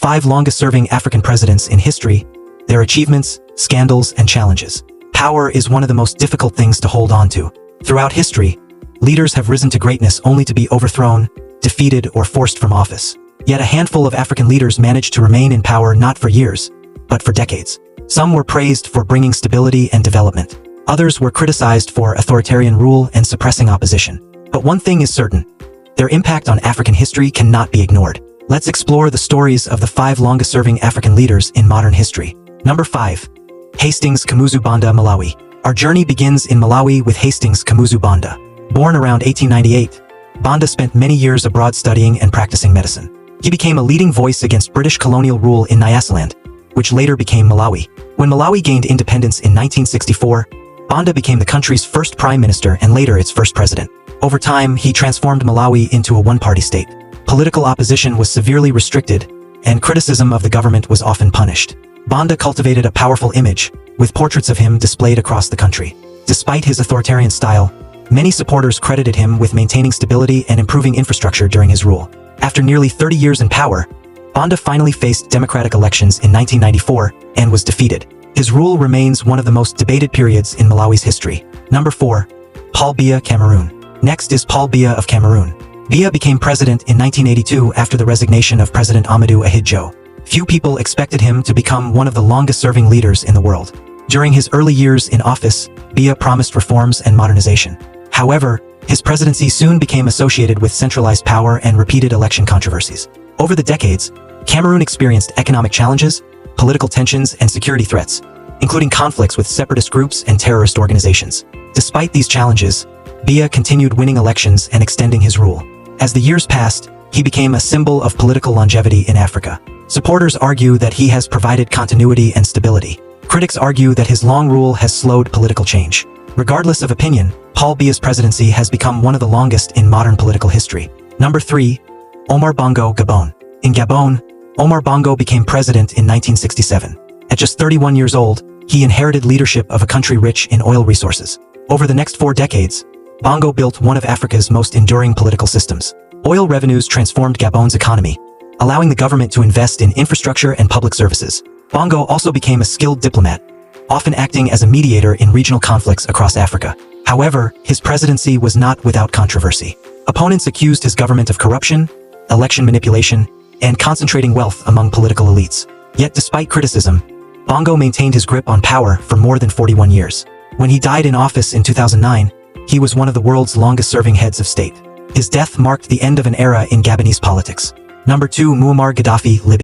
5 longest-serving African presidents in history, their achievements, scandals, and challenges. Power is one of the most difficult things to hold on to. Throughout history, leaders have risen to greatness only to be overthrown, defeated, or forced from office. Yet a handful of African leaders managed to remain in power not for years, but for decades. Some were praised for bringing stability and development. Others were criticized for authoritarian rule and suppressing opposition. But one thing is certain: their impact on African history cannot be ignored. Let's explore the stories of the 5 longest-serving African leaders in modern history. Number 5. Hastings Kamuzu Banda, Malawi. Our journey begins in Malawi with Hastings Kamuzu Banda. Born around 1898, Banda spent many years abroad studying and practicing medicine. He became a leading voice against British colonial rule in Nyasaland, which later became Malawi. When Malawi gained independence in 1964, Banda became the country's first prime minister and later its first president. Over time, he transformed Malawi into a one-party state. Political opposition was severely restricted, and criticism of the government was often punished. Banda cultivated a powerful image, with portraits of him displayed across the country. Despite his authoritarian style, many supporters credited him with maintaining stability and improving infrastructure during his rule. After nearly 30 years in power, Banda finally faced democratic elections in 1994 and was defeated. His rule remains one of the most debated periods in Malawi's history. Number 4. Paul Biya, Cameroon. Next is Paul Biya of Cameroon. Biya became president in 1982 after the resignation of President Amadou Ahidjo. Few people expected him to become one of the longest-serving leaders in the world. During his early years in office, Biya promised reforms and modernization. However, his presidency soon became associated with centralized power and repeated election controversies. Over the decades, Cameroon experienced economic challenges, political tensions, and security threats, including conflicts with separatist groups and terrorist organizations. Despite these challenges, Biya continued winning elections and extending his rule. As the years passed, he became a symbol of political longevity in Africa. Supporters argue that he has provided continuity and stability. Critics argue that his long rule has slowed political change. Regardless of opinion, Paul Biya's presidency has become one of the longest in modern political history. Number 3. Omar Bongo, Gabon. In Gabon, Omar Bongo became president in 1967. At just 31 years old, he inherited leadership of a country rich in oil resources. Over the next 4 decades, Bongo built one of Africa's most enduring political systems. Oil revenues transformed Gabon's economy, allowing the government to invest in infrastructure and public services. Bongo also became a skilled diplomat, often acting as a mediator in regional conflicts across Africa. However, his presidency was not without controversy. Opponents accused his government of corruption, election manipulation, and concentrating wealth among political elites. Yet despite criticism, Bongo maintained his grip on power for more than 41 years. When he died in office in 2009, he was one of the world's longest-serving heads of state. His death marked the end of an era in Gabonese politics. Number 2. Muammar Gaddafi, Libya.